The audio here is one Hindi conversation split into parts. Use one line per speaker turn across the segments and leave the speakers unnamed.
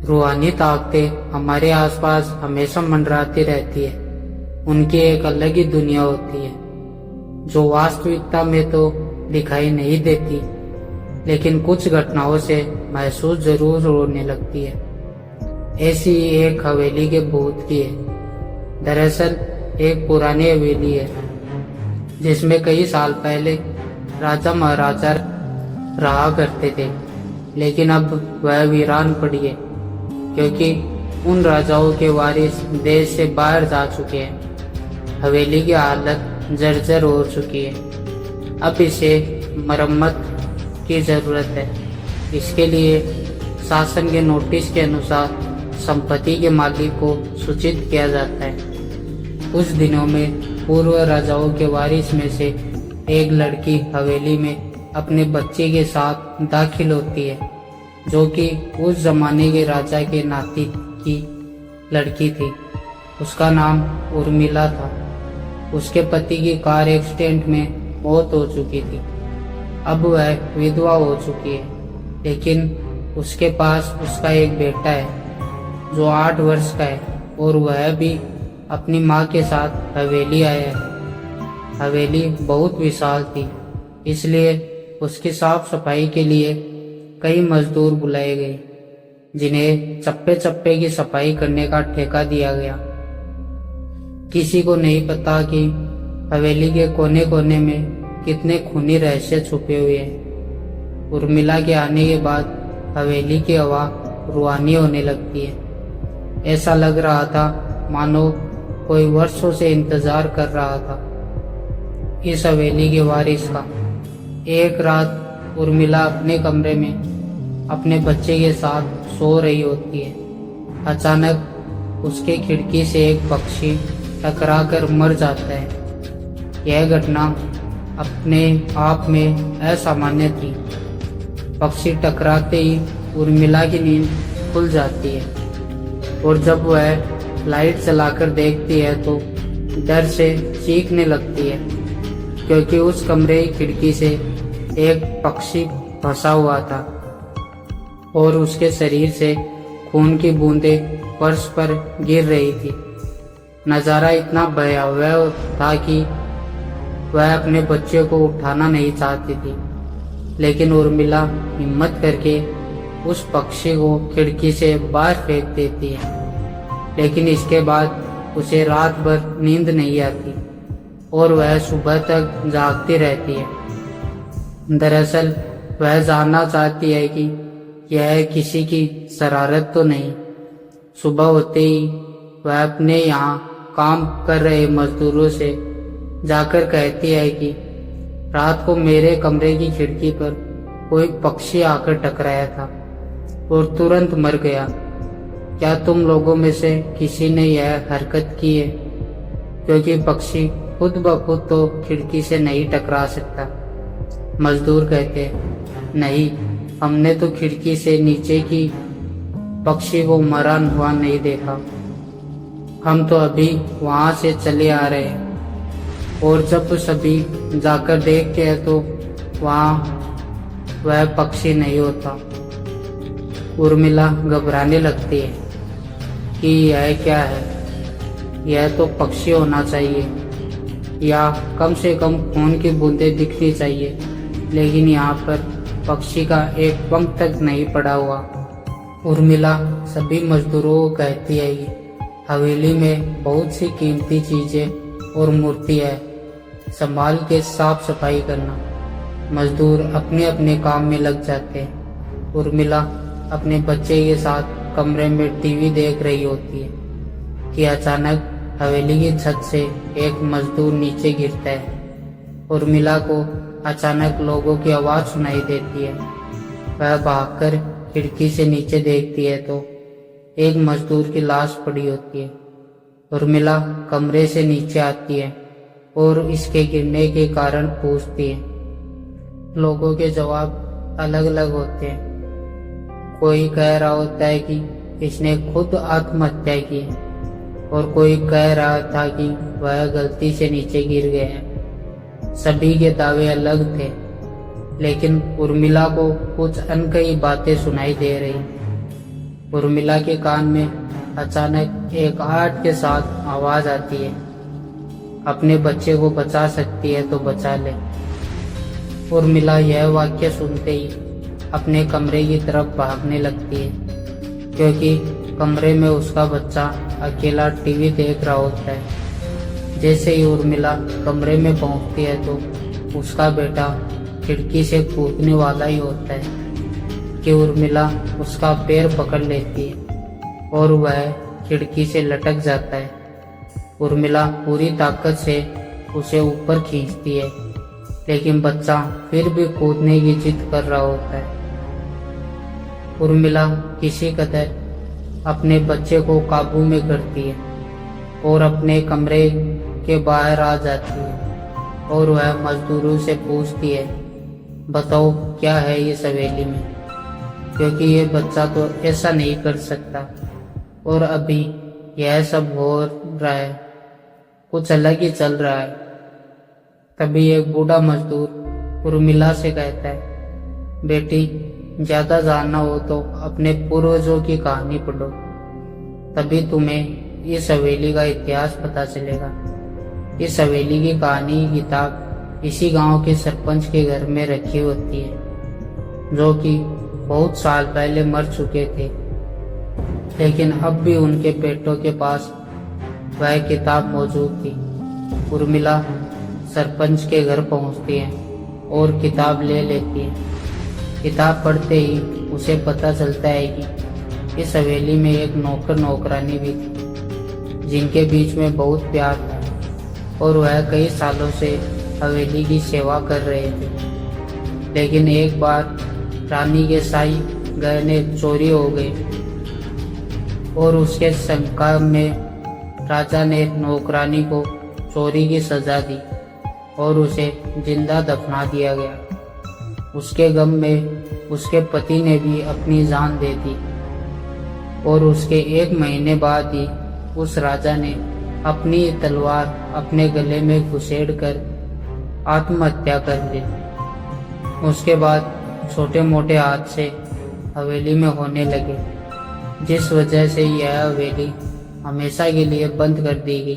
रूहानी ताकतें हमारे आसपास हमेशा मंडराती रहती है। उनकी एक अलग ही दुनिया होती है जो वास्तविकता में तो दिखाई नहीं देती, लेकिन कुछ घटनाओं से महसूस जरूर होने लगती है। ऐसी ही एक हवेली के भूत की है। दरअसल एक पुरानी हवेली है जिसमें कई साल पहले राजा महाराजा रहा करते थे, लेकिन अब वह वीरान पड़ी है क्योंकि उन राजाओं के वारिस देश से बाहर जा चुके हैं। हवेली की हालत जर्जर हो चुकी है। अब इसे मरम्मत की जरूरत है। इसके लिए शासन के नोटिस के अनुसार संपत्ति के मालिक को सूचित किया जाता है। कुछ दिनों में पूर्व राजाओं के वारिस में से एक लड़की हवेली में अपने बच्चे के साथ दाखिल होती है, जो कि उस जमाने के राजा के नाती की लड़की थी। उसका नाम उर्मिला था। उसके पति की कार एक्सीडेंट में मौत हो चुकी थी। अब वह विधवा हो चुकी है, लेकिन उसके पास उसका एक बेटा है जो 8 वर्ष का है और वह भी अपनी माँ के साथ हवेली आया है। हवेली बहुत विशाल थी, इसलिए उसकी साफ सफाई के लिए कई मजदूर बुलाए गए, जिन्हें चप्पे चप्पे की सफाई करने का ठेका दिया गया। किसी को नहीं पता कि हवेली के कोने कोने में कितने खूनी रहस्य छुपे हुए हैं। उर्मिला के आने के बाद हवेली की हवा रूहानी होने लगती है। ऐसा लग रहा था मानो कोई वर्षों से इंतजार कर रहा था इस हवेली के वारिस का। एक रात उर्मिला अपने कमरे में अपने बच्चे के साथ सो रही होती है। अचानक उसके खिड़की से एक पक्षी टकराकर मर जाता है। यह घटना अपने आप में असामान्य थी। पक्षी टकराते ही उर्मिला की नींद खुल जाती है और जब वह लाइट जलाकर देखती है तो डर से चीखने लगती है, क्योंकि उस कमरे की खिड़की से एक पक्षी फंसा हुआ था और उसके शरीर से खून की बूंदें फर्श पर गिर रही थी। नज़ारा इतना भयावह था कि वह अपने बच्चे को उठाना नहीं चाहती थी, लेकिन उर्मिला हिम्मत करके उस पक्षी को खिड़की से बाहर फेंक देती है। लेकिन इसके बाद उसे रात भर नींद नहीं आती और वह सुबह तक जागती रहती है। दरअसल वह जानना चाहती है कि यह किसी की शरारत तो नहीं। सुबह होते ही वह अपने यहाँ काम कर रहे मजदूरों से जाकर कहती है कि रात को मेरे कमरे की खिड़की पर कोई पक्षी आकर टकराया था और तुरंत मर गया। क्या तुम लोगों में से किसी ने यह हरकत की है? क्योंकि पक्षी खुद ब खुद तो खिड़की से नहीं टकरा सकता। मजदूर कहते नहीं, हमने तो खिड़की से नीचे की पक्षी को मरा हुआ नहीं देखा। हम तो अभी वहां से चले आ रहे हैं और जब सभी जाकर देखते हैं तो वहां वह पक्षी नहीं होता। उर्मिला घबराने लगती है कि यह क्या है। यह तो पक्षी होना चाहिए या कम से कम खून की बूंदें दिखनी चाहिए, लेकिन यहाँ पर पक्षी का एक पंख तक नहीं पड़ा हुआ। उर्मिला सभी मजदूरों को कहती है कि हवेली में बहुत सी कीमती चीजें और मूर्ति है, संभाल के साफ सफाई करना। मजदूर अपने अपने काम में लग जाते हैं। उर्मिला अपने बच्चे के साथ कमरे में टीवी देख रही होती है कि अचानक हवेली की छत से एक मजदूर नीचे गिरता है। उर्मिला को अचानक लोगों की आवाज सुनाई देती है। वह भागकर खिड़की से नीचे देखती है तो एक मजदूर की लाश पड़ी होती है। उर्मिला कमरे से नीचे आती है और इसके गिरने के कारण पूछती है। लोगों के जवाब अलग अलग होते हैं। कोई कह रहा होता है कि इसने खुद आत्महत्या की और कोई कह रहा था कि वह गलती से नीचे गिर गया है। सभी के दावे अलग थे, लेकिन उर्मिला को कुछ अनकही बातें सुनाई दे रही। उर्मिला के कान में अचानक एक आहट के साथ आवाज आती है, अपने बच्चे को बचा सकती है तो बचा ले। उर्मिला यह वाक्य सुनते ही अपने कमरे की तरफ भागने लगती है, क्योंकि कमरे में उसका बच्चा अकेला टीवी देख रहा होता है। जैसे ही उर्मिला कमरे में पहुंचती है तो उसका बेटा खिड़की से कूदने वाला ही होता है कि उर्मिला उसका पैर पकड़ लेती है और वह खिड़की से लटक जाता है। उर्मिला पूरी ताकत से उसे ऊपर खींचती है, लेकिन बच्चा फिर भी कूदने की जिद कर रहा होता है। उर्मिला किसी कदर अपने बच्चे को काबू में करती है और अपने कमरे के बाहर आ जाती है और वह मजदूरों से पूछती है, बताओ क्या है इस हवेली में, क्योंकि ये बच्चा तो ऐसा नहीं कर सकता और अभी यह सब हो रहा है, कुछ अलग ही चल रहा है। तभी एक बूढ़ा मजदूर उर्मिला से कहता है, बेटी ज्यादा जानना हो तो अपने पूर्वजों की कहानी पढ़ो, तभी तुम्हें इस हवेली का इतिहास पता चलेगा। इस हवेली की कहानी की किताब इसी गांव के सरपंच के घर में रखी होती है, जो कि बहुत साल पहले मर चुके थे, लेकिन अब भी उनके बेटों के पास वह किताब मौजूद थी। उर्मिला सरपंच के घर पहुंचती है और किताब ले लेती है। किताब पढ़ते ही उसे पता चलता है कि इस हवेली में एक नौकर नौकरानी भी थी, जिनके बीच में बहुत प्यार था और वह कई सालों से हवेली की सेवा कर रहे थे। लेकिन एक बार रानी के शाही गहने चोरी हो गए और उसके शंका में राजा ने नौकरानी को चोरी की सजा दी और उसे जिंदा दफना दिया गया। उसके गम में उसके पति ने भी अपनी जान दे दी और उसके 1 महीने बाद ही उस राजा ने अपनी तलवार अपने गले में घुसेड़ कर आत्महत्या कर ली। उसके बाद छोटे मोटे हादसे हवेली में होने लगे, जिस वजह से यह हवेली हमेशा के लिए बंद कर दी गई।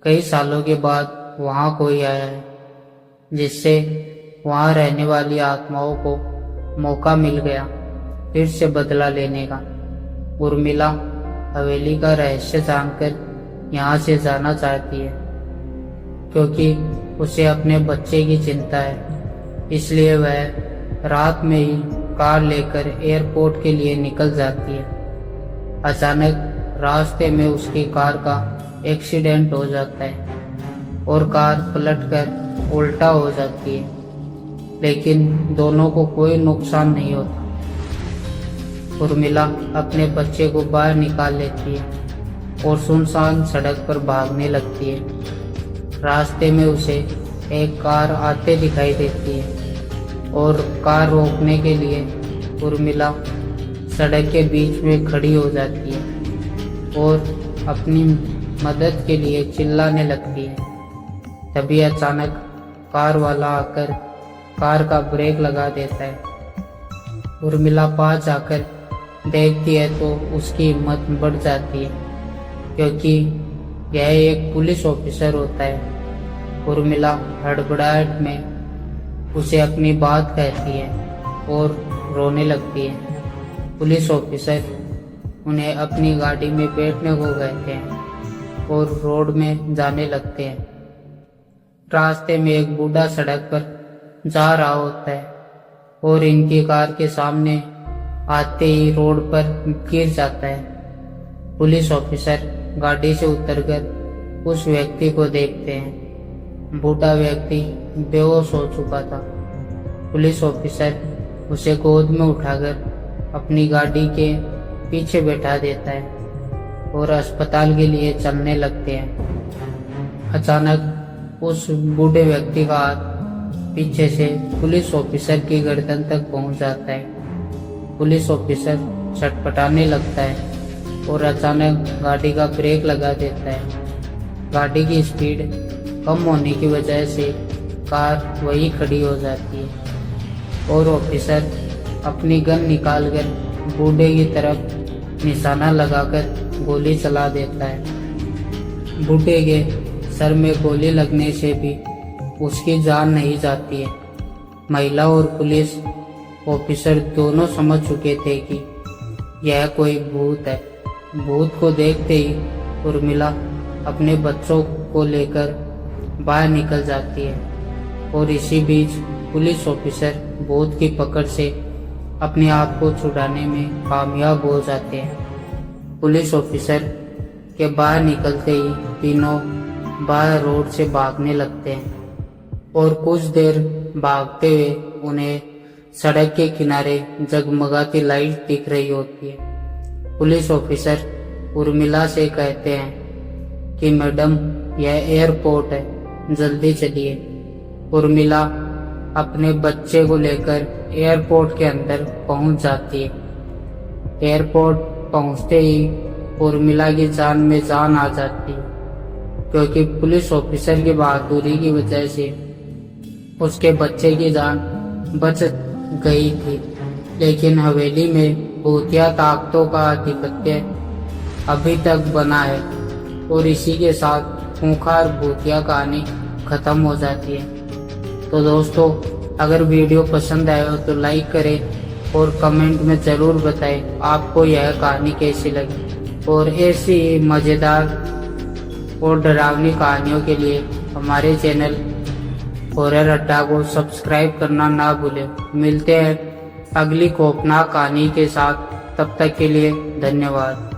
कई सालों के बाद वहाँ कोई आया है, जिससे वहाँ रहने वाली आत्माओं को मौका मिल गया फिर से बदला लेने का। उर्मिला हवेली का रहस्य जानकर यहाँ से जाना चाहती है, क्योंकि उसे अपने बच्चे की चिंता है। इसलिए वह रात में ही कार लेकर एयरपोर्ट के लिए निकल जाती है। अचानक रास्ते में उसकी कार का एक्सीडेंट हो जाता है और कार पलटकर उल्टा हो जाती है, लेकिन दोनों को कोई नुकसान नहीं होता। उर्मिला अपने बच्चे को बाहर निकाल लेती है और सुनसान सड़क पर भागने लगती है। रास्ते में उसे एक कार आते दिखाई देती है और कार रोकने के लिए उर्मिला सड़क के बीच में खड़ी हो जाती है और अपनी मदद के लिए चिल्लाने लगती है। तभी अचानक कार वाला आकर कार का ब्रेक लगा देता है। उर्मिला पास जाकर देखती है तो उसकी हिम्मत बढ़ जाती है, क्योंकि यह एक पुलिस ऑफिसर होता है। उर्मिला हड़बड़ाहट में उसे अपनी बात कहती है और रोने लगती है। पुलिस ऑफिसर उन्हें अपनी गाड़ी में बैठने को कहते हैं और रोड में जाने लगते हैं। रास्ते में एक बूढ़ा सड़क पर जा रहा होता है और इनकी कार के सामने आते ही रोड पर गिर जाता है। पुलिस ऑफिसर गाड़ी से उतरकर उस व्यक्ति को देखते हैं। बूढ़ा व्यक्ति बेहोश हो चुका था। पुलिस ऑफिसर उसे गोद में उठाकर अपनी गाड़ी के पीछे बैठा देता है और अस्पताल के लिए चलने लगते हैं। अचानक उस बूढ़े व्यक्ति का हाथ पीछे से पुलिस ऑफिसर की गर्दन तक पहुंच जाता है। पुलिस ऑफिसर छटपटाने लगता है और अचानक गाड़ी का ब्रेक लगा देता है। गाड़ी की स्पीड कम होने की वजह से कार वहीं खड़ी हो जाती है और ऑफिसर अपनी गन निकालकर बूढ़े की तरफ निशाना लगाकर गोली चला देता है। बूढ़े के सर में गोली लगने से भी उसकी जान नहीं जाती है। महिला और पुलिस ऑफिसर दोनों समझ चुके थे कि यह कोई भूत है। भूत को देखते ही उर्मिला अपने बच्चों को लेकर बाहर निकल जाती है और इसी बीच पुलिस ऑफिसर भूत की पकड़ से अपने आप को छुड़ाने में कामयाब हो जाते हैं। पुलिस ऑफिसर के बाहर निकलते ही तीनों बाहर रोड से भागने लगते हैं और कुछ देर भागते हुए उन्हें सड़क के किनारे जगमगाती लाइट दिख रही होती है। पुलिस ऑफिसर उर्मिला से कहते हैं कि मैडम यह एयरपोर्ट है, जल्दी चलिए। उर्मिला अपने बच्चे को लेकर एयरपोर्ट के अंदर पहुंच जाती है। एयरपोर्ट पहुंचते ही उर्मिला की जान में जान आ जाती है, क्योंकि पुलिस ऑफिसर की बहादुरी की वजह से उसके बच्चे की जान बच गई थी। लेकिन हवेली में भूतिया ताकतों का आधिपत्य अभी तक बना है और इसी के साथ खूंखार भूतिया कहानी खत्म हो जाती है। तो दोस्तों, अगर वीडियो पसंद आए हो तो लाइक करें और कमेंट में ज़रूर बताएं आपको यह कहानी कैसी लगी। और ऐसी ही मज़ेदार और डरावनी कहानियों के लिए हमारे चैनल हॉरर अड्डा को सब्सक्राइब करना ना भूलें। मिलते हैं अगली खौफनाक कहानी के साथ, तब तक के लिए धन्यवाद।